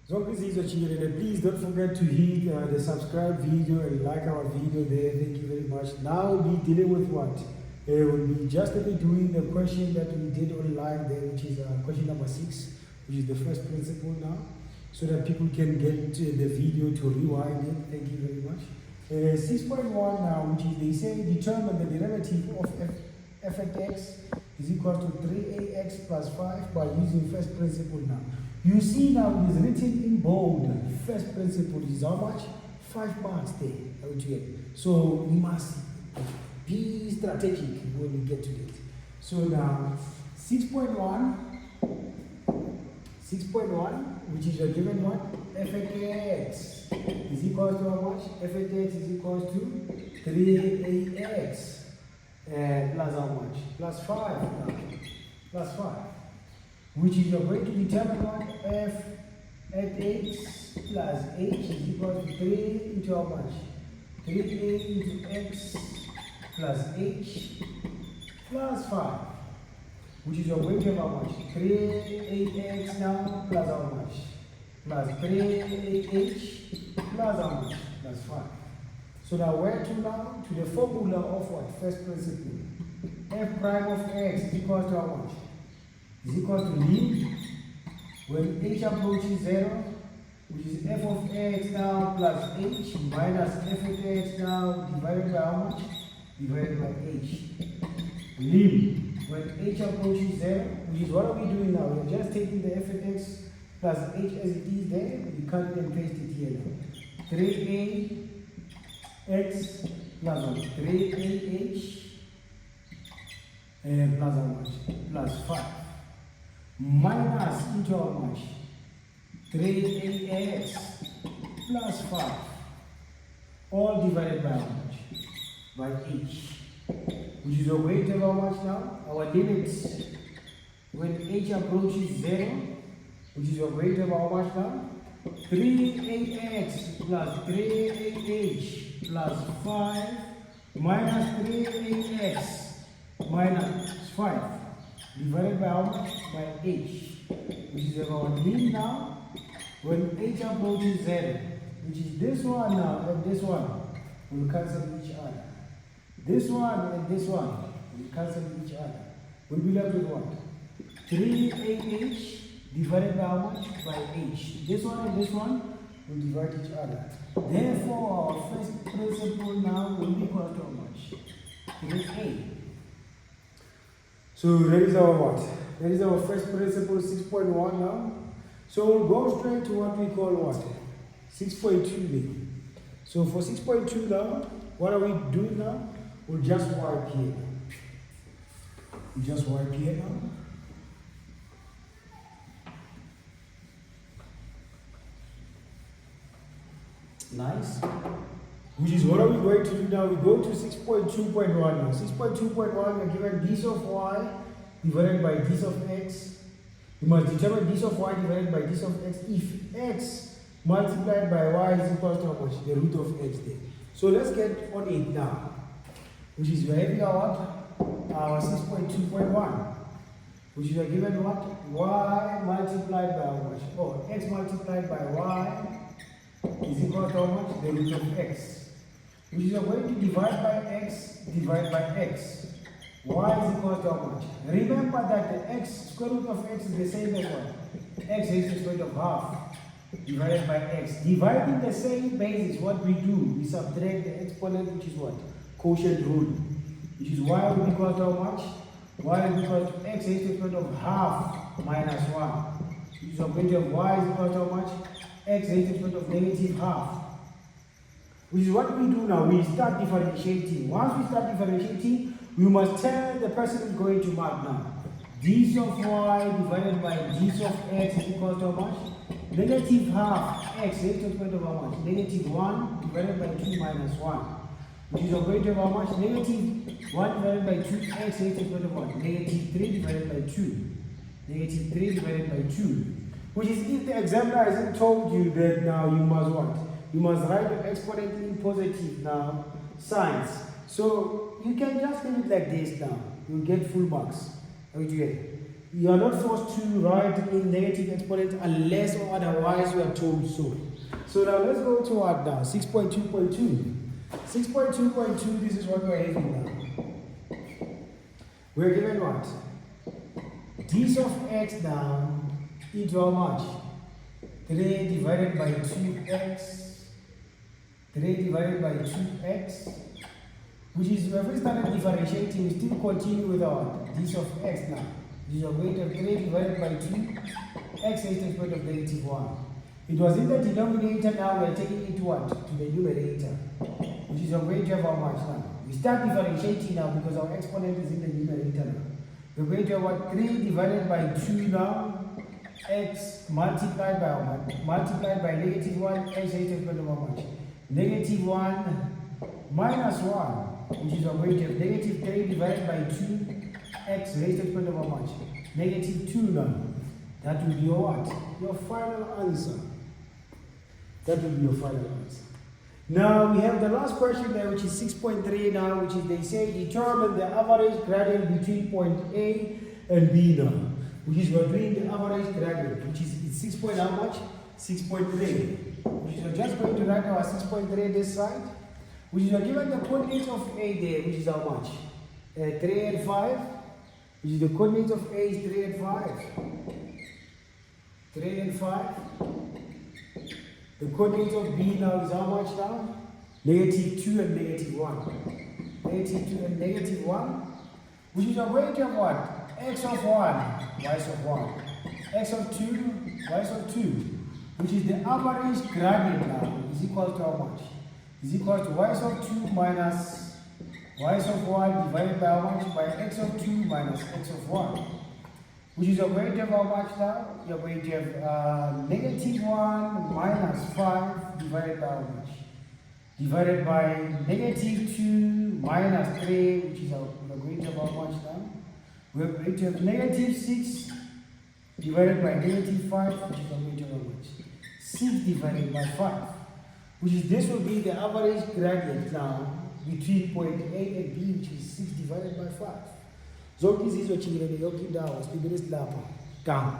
Please don't forget to hit the subscribe video and like our video there. Thank you very much. Now we'll be dealing with what? We'll be just doing the question that we did online there, which is question number 6, which is the first principle now, so that people can get the video to rewind it. Thank you very much. 6.1 now, which is they say determine the derivative of f at x is equal to 3ax plus 5 by using first principle now. You see now it is written in bold. First principle is how much? 5 marks there. So we must be strategic when we get to it. So now 6.1, which is a given what? F at x is equal to how much? F at x is equal to 3ax plus how much? Plus 5 now. Plus 5. Which is you're going to determine what? F at x plus h is equal to 3 into how much? 3a into x plus h plus 5. Which is you're going to have how much? 3ax now plus how much? Plus 3ah plus how much? Plus 5. So now where to now? To the formula of what? First principle. F prime of x is equal to how much? Is equal to limit when h approaches 0, which is f of x now plus h minus f of x now divided by how much? Divided by h. Limit when h approaches 0, which is what are we doing now? We are just taking the f of x plus h as it is there, we cut it and paste it here now. 3ax plus 3ah plus how much? Plus 5. Minus into how much? 3ax plus 5. All divided by how much? By h. Which is a weight of how much now? Our limits. When h approaches 0, which is a weight of how much now? 3ax plus 3ah plus 5 minus 3ax minus 5. Divided by how much? By h, which is our mean now. When h approaches 0, which is this one now and this one, will cancel each other. This one and this one will cancel each other. We'll be left with what? 3ah divided by how much? By h. This one and this one will divide each other. Therefore, our first principle now will be equal to how much? 3a. So that is our what? That is our first principle, 6.1 now. So we'll go straight to what we call what? 6.2 then. So for 6.2 now, what are we doing now? We'll just wipe here. We'll just wipe here now. Nice. Which is what are we going to do now? We go to 6.2.1 now. 6.2.1, we're given this of y divided by this of x. We must determine this of y divided by this of x if x multiplied by y is equal to how much? The root of x there. So let's get on it now. Which is we're having our 6.2.1. Which is we're given what? Y multiplied by how much? Oh, x multiplied by y is equal to how much? The root of x. Which is going to divide by x, divide by x. Y is equal to how much? Remember that the x, square root of x is the same as what? X is the square root of half divided by x. Dividing the same basis, what we do, we subtract the exponent, which is what? Quotient rule. Which is y will be equal to how much? Y will be equal to x is the square root of half minus 1. Which is going to have y is equal to how much? X is the square root of negative half. Which is what we do now. We start differentiating. Once we start differentiating, we must tell the person who's going to mark now. this of y divided by this of x is equal to how much? Negative half x is equal to how much? Negative 1 divided by 2 minus 1. Which is going to how much? Negative 1 divided by 2x is equal to what? Negative 3 divided by 2. Negative 3 divided by 2. Which is if the examiner hasn't told you that now you must what? You must write the exponent in positive now signs. So you can just leave it like this now. You'll get full marks. Okay. You are not forced to write in negative exponents unless or otherwise you are told so. So now let's go to what now? 6.2.2. 6.2.2, this is what we're having now. We're given what? D of x now into how much? 3 divided by 2x. 3 divided by 2x. Which is, when we started differentiating, we still continue with our d of x now. This is a weight of 3 divided by 2, x raised to the power of negative 1. It was in the denominator, now we are taking it to what? To the numerator. Which is a weight of how much now? We start differentiating now because our exponent is in the numerator now. We're going to have what? 3 divided by 2 now, x multiplied by how much? Multiplied by negative 1, x raised to the power of how much? Negative 1 minus 1, which is a weight of negative 3 divided by 2, x raised to the power of how much? Negative 2 now. That will be your what? Your final answer. That will be your final answer. Now we have the last question there, which is 6.3 now, which is they say determine the average gradient between point A and B now. Which is we're doing the average gradient, which is it's 6 point how much? 6.3. Which is we're just going to write our 6.3 this side. Which is we're given the coordinates of A there, which is how much? 3 and 5. Which is the coordinates of A is 3 and 5. 3 and 5. The coordinates of B now is how much now? Negative 2 and negative 1. Negative 2 and negative 1. Which is a weight of what? X of 1, y of 1. X of 2, y of 2. Which is the average gradient now is equal to how much? Is equal to y of 2 minus y of 1 divided by how much? By x of 2 minus x of 1. Which is a weight of how much now? You're going to have negative 1 minus 5 divided by how much? Divided by negative 2 minus 3, which is we're going to have how much now? We're going to have negative 6 divided by negative 5, which is going to have how much? 6 divided by 5. Which is, this will be the average gradient now between point A and B, which is 6 divided by 5. Zonke izizwe jikelele yonke indawo sibibele silapha. Gama.